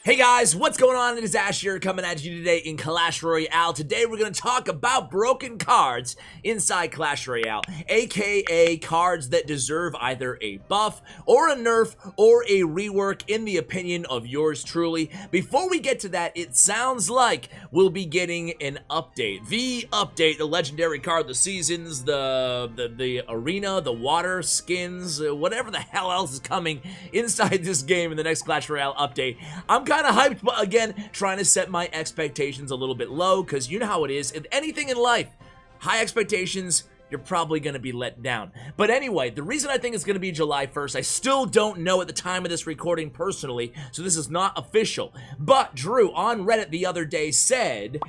Hey guys, what's going on? It is Ash here coming at you today in Clash Royale. Today we're going to talk about broken cards inside Clash Royale, aka cards that deserve either a buff or a nerf or a rework in the opinion of yours truly. Before we get to that, it sounds like we'll be getting an update. The update, the legendary card, the seasons, the arena, the water, skins, whatever the hell else is coming inside this game in the next Clash Royale update. I'm kind of hyped, but again, trying to set my expectations a little bit low, because you know how it is. If anything in life, high expectations, you're probably going to be let down. But anyway, the reason I think it's going to be July 1st, I still don't know at the time of this recording personally, so this is not official. But Drew on Reddit the other day said,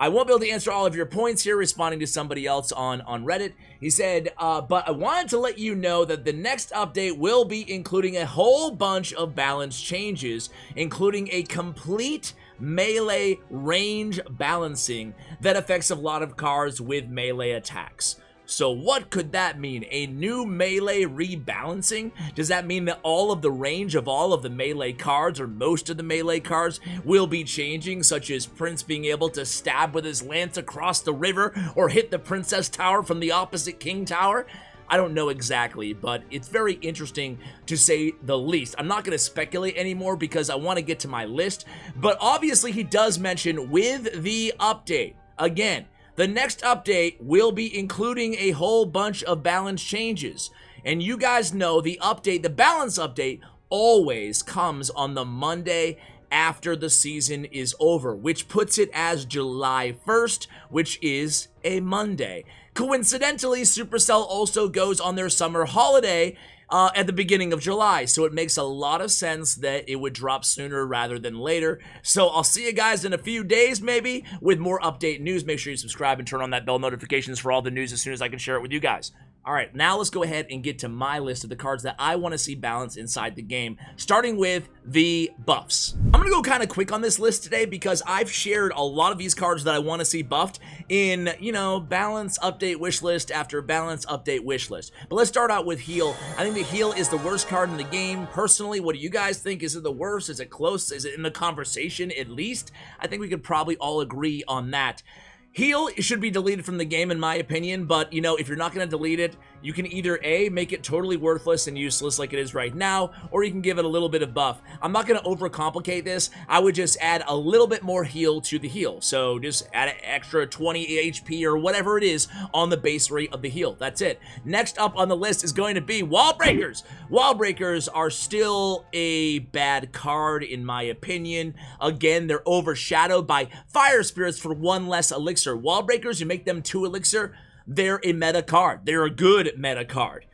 I won't be able to answer all of your points here, responding to somebody else on Reddit. He said, but I wanted to let you know that the next update will be including a whole bunch of balance changes, including a complete melee range balancing that affects a lot of cards with melee attacks. So what could that mean? A new melee rebalancing? Does that mean that all of the range of all of the melee cards, or most of the melee cards, will be changing, such as Prince being able to stab with his lance across the river or hit the Princess Tower from the opposite King Tower? I don't know exactly, but it's very interesting to say the least. I'm not going to speculate anymore because I want to get to my list, but obviously he does mention with the update, again, the next update will be including a whole bunch of balance changes. And you guys know the update, the balance update, always comes on the Monday after the season is over, which puts it as July 1st, which is a Monday. Coincidentally, Supercell also goes on their summer holiday at the beginning of July, so it makes a lot of sense that it would drop sooner rather than later. So I'll see you guys in a few days maybe with more update news. Make sure you subscribe and turn on that bell notifications for all the news as soon as I can share it with you guys. Alright, now let's go ahead and get to my list of the cards that I want to see balanced inside the game, starting with the buffs. I'm going to go kind of quick on this list today because I've shared a lot of these cards that I want to see buffed in, you know, balance update wish list after balance update wish list. But let's start out with heal. I think the heal is the worst card in the game. Personally, what do you guys think? Is it the worst? Is it close? Is it in the conversation at least? I think we could probably all agree on that. Heal should be deleted from the game in my opinion, but you know, if you're not going to delete it, you can either A, make it totally worthless and useless like it is right now, or you can give it a little bit of buff. I'm not going to overcomplicate this. I would just add a little bit more heal to the heal. So just add an extra 20 HP or whatever it is on the base rate of the heal. That's it. Next up on the list is going to be Wall Breakers. Wall Breakers are still a bad card in my opinion. Again, they're overshadowed by Fire Spirits for one less elixir. Wall Breakers, you make them 2 elixir, they're a meta card. They're a good meta card.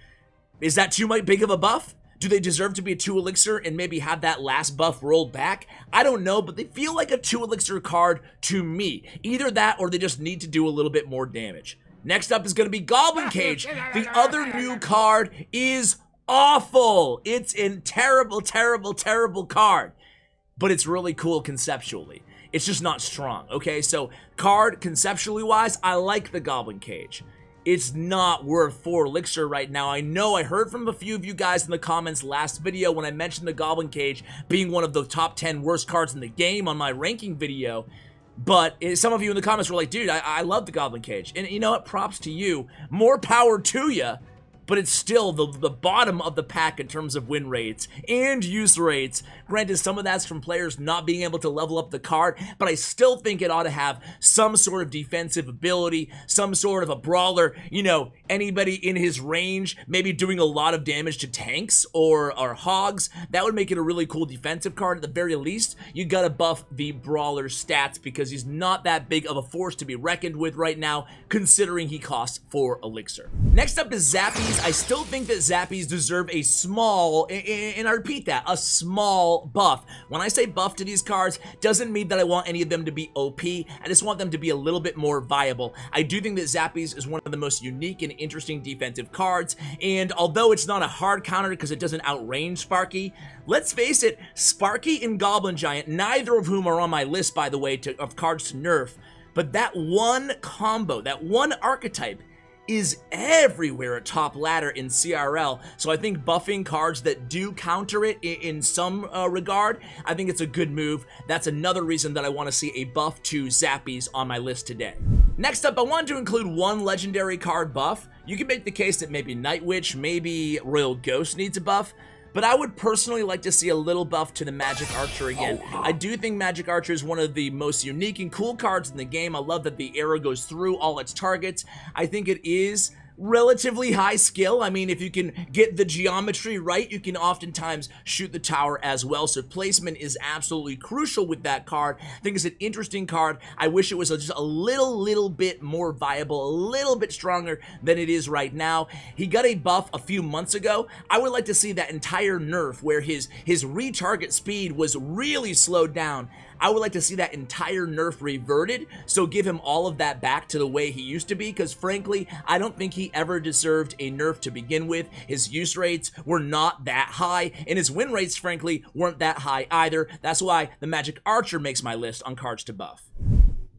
Is that too big of a buff? Do they deserve to be a 2 elixir and maybe have that last buff rolled back? I don't know, but they feel like a 2 elixir card to me. Either that or they just need to do a little bit more damage. Next up is going to be Goblin Cage. The other new card is awful. It's a terrible, terrible, terrible card. But it's really cool conceptually. It's just not strong, okay? So, card, conceptually wise, I like the Goblin Cage. It's not worth 4 elixir right now. I know I heard from a few of you guys in the comments last video when I mentioned the Goblin Cage being one of the top 10 worst cards in the game on my ranking video. But some of you in the comments were like, dude, I love the Goblin Cage. And you know what? Props to you. More power to you. But it's still the bottom of the pack in terms of win rates and use rates. Granted, some of that's from players not being able to level up the card, but I still think it ought to have some sort of defensive ability, some sort of a brawler, you know, anybody in his range, maybe doing a lot of damage to tanks or hogs. That would make it a really cool defensive card. At the very least, you gotta buff the brawler's stats because he's not that big of a force to be reckoned with right now, considering he costs 4 elixir. Next up is Zappies. I still think that Zappies deserve a small, and I repeat that, a small buff. When I say buff to these cards, doesn't mean that I want any of them to be OP. I just want them to be a little bit more viable. I do think that Zappies is one of the most unique and interesting defensive cards, and although it's not a hard counter because it doesn't outrange Sparky, let's face it, Sparky and Goblin Giant, neither of whom are on my list, by the way, of cards to nerf, but that one combo, that one archetype, is everywhere at top ladder in CRL, so I think buffing cards that do counter it in some regard, I think it's a good move. That's another reason that I want to see a buff to Zappies on my list today. Next up, I wanted to include one legendary card buff. You can make the case that maybe Night Witch, maybe Royal Ghost needs a buff, but I would personally like to see a little buff to the Magic Archer again. I do think Magic Archer is one of the most unique and cool cards in the game. I love that the arrow goes through all its targets. I think it is relatively high skill. I mean, if you can get the geometry right, you can oftentimes shoot the tower as well. So placement is absolutely crucial with that card. I think it's an interesting card. I wish it was just a little bit more viable, a little bit stronger than it is right now. He got a buff a few months ago. I would like to see that entire nerf where his retarget speed was really slowed down. I would like to see that entire nerf reverted, so give him all of that back to the way he used to be, because frankly, I don't think he ever deserved a nerf to begin with. His use rates were not that high, and his win rates, frankly, weren't that high either. That's why the Magic Archer makes my list on cards to buff.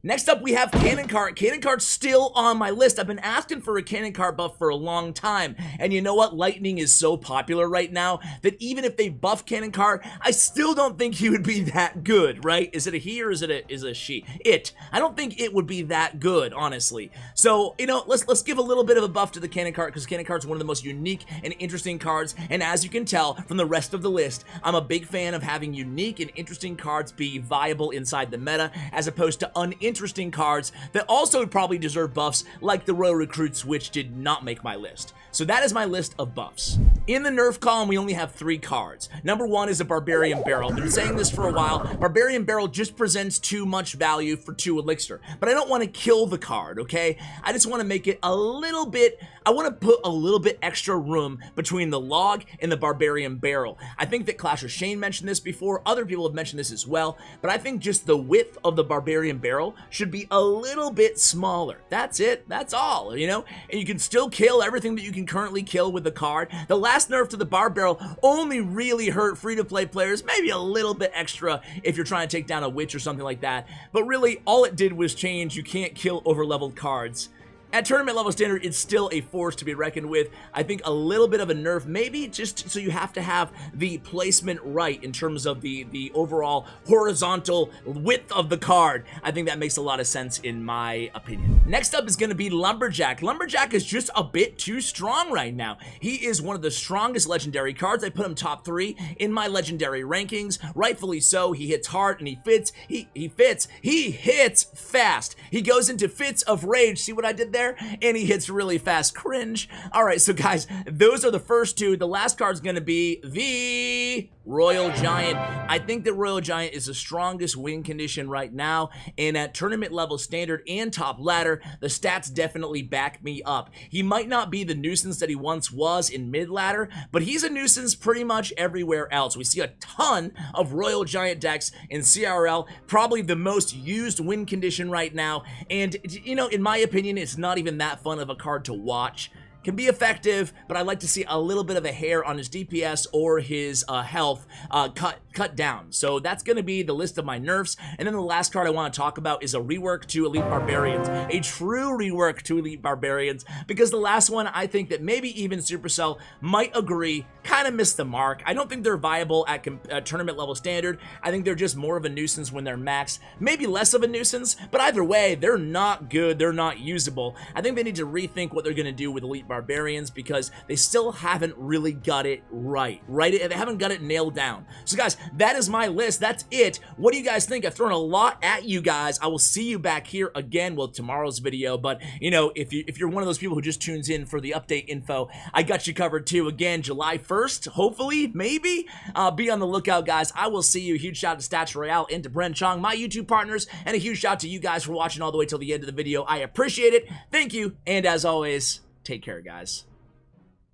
Next up, we have Cannon Cart. Cannon Cart's still on my list. I've been asking for a Cannon Cart buff for a long time. And you know what? Lightning is so popular right now that even if they buff Cannon Cart, I still don't think he would be that good, right? Is it a he or is it a she? It. I don't think it would be that good, honestly. So, you know, let's give a little bit of a buff to the Cannon Cart, because Cannon Cart's one of the most unique and interesting cards. And as you can tell from the rest of the list, I'm a big fan of having unique and interesting cards be viable inside the meta, as opposed to uninteresting cards that also probably deserve buffs, like the Royal Recruits, which did not make my list. So that is my list of buffs. In the nerf column, we only have 3 cards. Number 1 is a Barbarian Barrel. I've been saying this for a while. Barbarian Barrel just presents too much value for 2 elixir, but I don't want to kill the card, okay? I just want to make it a little bit, I want to put a little bit extra room between the log and the Barbarian Barrel. I think that Clash of Shane mentioned this before, other people have mentioned this as well, but I think just the width of the Barbarian Barrel should be a little bit smaller. That's it, that's all, you know? And you can still kill everything that you can currently kill with the card. The last nerf to the Bar Barrel only really hurt free-to-play players, maybe a little bit extra if you're trying to take down a witch or something like that, but really all it did was change you can't kill over-leveled cards. At tournament level standard, it's still a force to be reckoned with. I think a little bit of a nerf, maybe just so you have to have the placement right in terms of the overall horizontal width of the card. I think that makes a lot of sense in my opinion. Next up is going to be Lumberjack. Lumberjack is just a bit too strong right now. He is one of the strongest legendary cards. I put him top 3 in my legendary rankings. Rightfully so. He hits hard and he fits. He hits fast. He goes into fits of rage. See what I did there? And he hits really fast. Cringe. Alright, so guys, those are the first 2. The last card's gonna be the Royal Giant. I think that Royal Giant is the strongest win condition right now, and at tournament level standard and top ladder, the stats definitely back me up. He might not be the nuisance that he once was in mid ladder, but he's a nuisance pretty much everywhere else. We see a ton of Royal Giant decks in CRL, probably the most used win condition right now, and you know, in my opinion, it's not even that fun of a card to watch. Can be effective, but I'd like to see a little bit of a hair on his DPS or his health cut down. So that's going to be the list of my nerfs. And then the last card I want to talk about is a rework to Elite Barbarians. A true rework to Elite Barbarians, because the last one, I think that maybe even Supercell might agree, kind of missed the mark. I don't think they're viable at tournament level standard. I think they're just more of a nuisance when they're maxed. Maybe less of a nuisance, but either way, they're not good. They're not usable. I think they need to rethink what they're going to do with Elite Barbarians, because they still haven't really got it right? They haven't got it nailed down. So guys, that is my list. That's it. What do you guys think? I've thrown a lot at you guys. I will see you back here again with tomorrow's video, but you know, if you're one of those people who just tunes in for the update info, I got you covered too. Again, July 1st, hopefully, maybe. Be on the lookout, guys. I will see you. Huge shout out to Stats Royale and to Bren Chong, my YouTube partners, and a huge shout out to you guys for watching all the way till the end of the video. I appreciate it. Thank you, and as always, take care, guys.